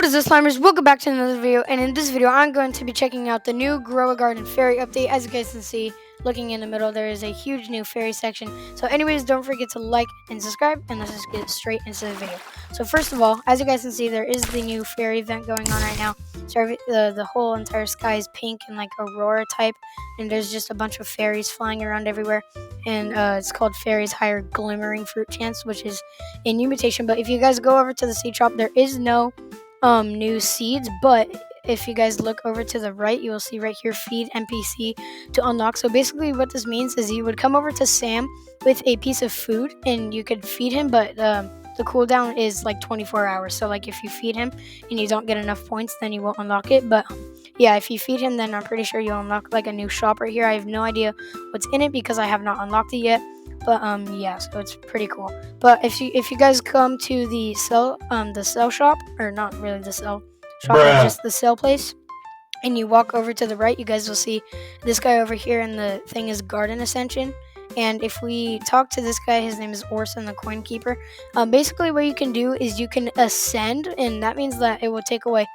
What is this, Slimers? Welcome back to another video, and in this video I'm going to be checking out the new Grow a Garden Fairy update. As you guys can see, looking in the middle, there is a huge new fairy section. So anyways, don't forget to like and subscribe, and let's just get straight into the video. So first of all, as you guys can see, there is the new fairy event going on right now. So the whole entire sky is pink and like aurora type, and there's just a bunch of fairies flying around everywhere. And it's called Fairies Higher Glimmering Fruit Chance, which is a new mutation. But if you guys go over to the seed shop, there is no new seeds, but if you guys look over to the right, you will see right here feed NPC to unlock. So basically what this means is you would come over to Sam with a piece of food and you could feed him, but the cooldown is like 24 hours. So like if you feed him and you don't get enough points, then you won't unlock it. But yeah, if you feed him, then I'm pretty sure you'll unlock like a new shop right here. I have no idea what's in it because I have not unlocked it yet. But yeah, so it's pretty cool. But if you guys come to the sell shop, or not really the sell shop, but just the sell place, and you walk over to the right, you guys will see this guy over here, and the thing is Garden Ascension. And if we talk to this guy, his name is Orson the Coin Keeper. Basically what you can do is you can ascend, and that means that it will take away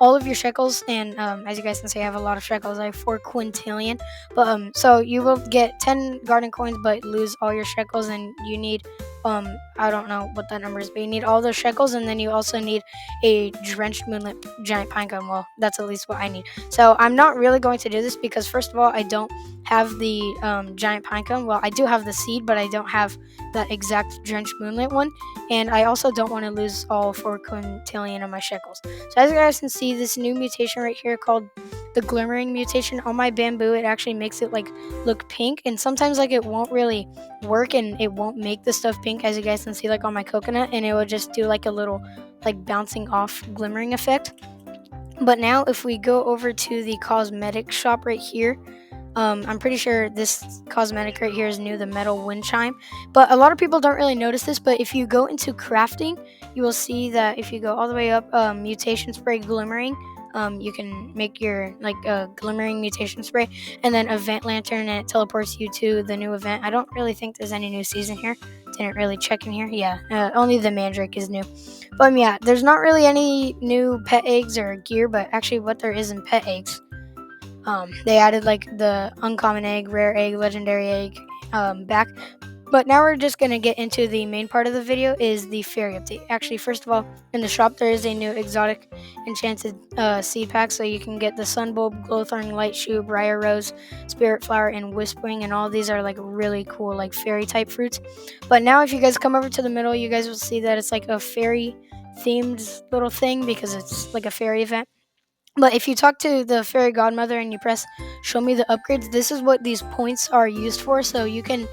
all of your shekels. And as you guys can see, I have a lot of shekels. I have 4 quintillion. But so you will get 10 garden coins, but lose all your shekels, and you need I don't know what that number is, but you need all those shekels, and then you also need a drenched moonlit giant pinecone. Well, that's at least what I need. So I'm not really going to do this because first of all, I don't have the giant pinecone. Well, I do have the seed, but I don't have that exact drenched moonlit one, and I also don't want to lose all 4 quintillion of my shekels. So as you guys can see, this new mutation right here called the glimmering mutation on my bamboo, it actually makes it like look pink, and sometimes like it won't really work and it won't make the stuff pink, as you guys can see like on my coconut, and it will just do like a little like bouncing off glimmering effect. But now if we go over to the cosmetic shop right here, I'm pretty sure this cosmetic right here is new, the metal wind chime. But a lot of people don't really notice this, but if you go into crafting, you will see that if you go all the way up, mutation spray glimmering, you can make your like glimmering mutation spray, and then event lantern, and it teleports you to the new event. I don't really think there's any new season here. Didn't really check in here. Yeah, only the mandrake is new. But yeah, there's not really any new pet eggs or gear, but actually what there is in pet eggs, they added like the uncommon egg, rare egg, legendary egg back. But now we're just going to get into the main part of the video, is the fairy update. Actually, first of all, in the shop there is a new exotic enchanted seed pack, so you can get the Sunbulb, Glowthorn, Light Shoe, Briar Rose, Spirit Flower, and Wispwing, and all of these are like really cool like fairy type fruits. But now if you guys come over to the middle, you guys will see that it's like a fairy themed little thing because it's like a fairy event. But if you talk to the fairy godmother and you press show me the upgrades, this is what these points are used for. So you can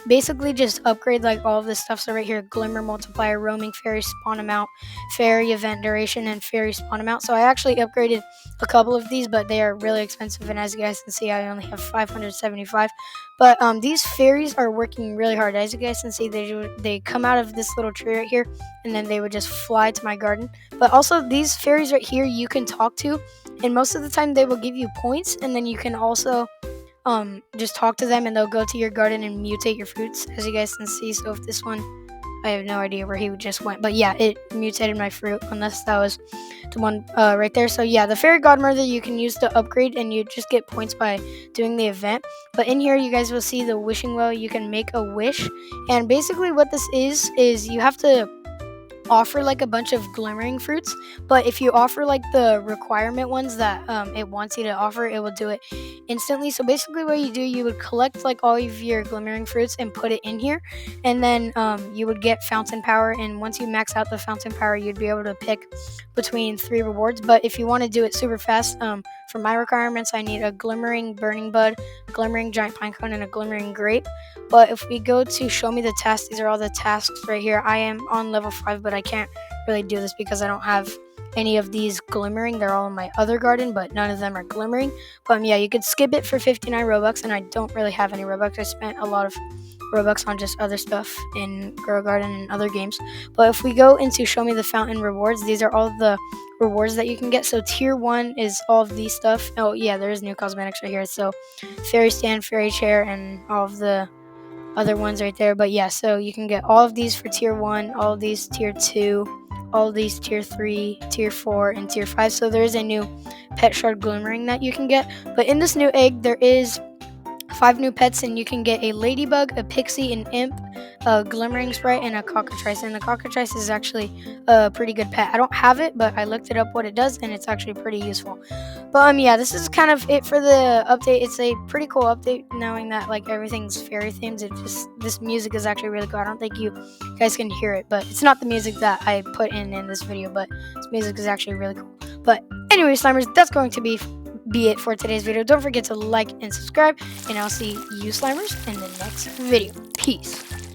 basically just upgrade like all of this stuff. So right here, glimmer multiplier, roaming fairy spawn amount, fairy event duration, and fairy spawn amount. So I actually upgraded a couple of these, but they are really expensive, and as you guys can see, I only have 575. But these fairies are working really hard. As you guys can see, they come out of this little tree right here, and then they would just fly to my garden. But also these fairies right here you can talk to, and most of the time they will give you points, and then you can also just talk to them and they'll go to your garden and mutate your fruits, as you guys can see. So if this one, I have no idea where he just went, but yeah, it mutated my fruit, unless that was the one right there. So yeah, the fairy godmother you can use to upgrade, and you just get points by doing the event. But in here you guys will see the wishing well. You can make a wish, and basically what this is you have to offer like a bunch of glimmering fruits, but if you offer like the requirement ones that it wants you to offer, it will do it instantly. So basically what you do, you would collect like all of your glimmering fruits and put it in here, and then you would get fountain power, and once you max out the fountain power, you'd be able to pick between 3 rewards. But if you want to do it super fast, for my requirements, I need a glimmering burning bud, glimmering giant pinecone, and a glimmering grape. But if we go to show me the tasks, these are all the tasks right here. I am on level 5, but I can't really do this because I don't have any of these glimmering. They're all in my other garden, but none of them are glimmering. But yeah, you could skip it for 59 Robux, and I don't really have any Robux. I spent a lot of Robux on just other stuff in Grow Garden and other games. But if we go into show me the fountain rewards, these are all the rewards that you can get. So tier 1 is all of these stuff. Oh yeah, there is new cosmetics right here. So fairy stand, fairy chair, and all of the other ones right there. But yeah, so you can get all of these for tier 1, all of these tier 2, all these tier 3, tier 4, and tier 5. So there is a new pet shard glimmering that you can get. But in this new egg, there is 5 new pets, and you can get a ladybug, a pixie, an imp, a glimmering sprite, and a cockatrice. And the cockatrice is actually a pretty good pet. I don't have it, but I looked it up what it does, and it's actually pretty useful. But yeah, this is kind of it for the update. It's a pretty cool update, knowing that like everything's fairy themed. This music is actually really cool. I don't think you guys can hear it, but it's not the music that I put in this video. But this music is actually really cool. But anyway, Slimers, that's going to be it for today's video. Don't forget to like and subscribe, and I'll see you Slimers in the next video. Peace.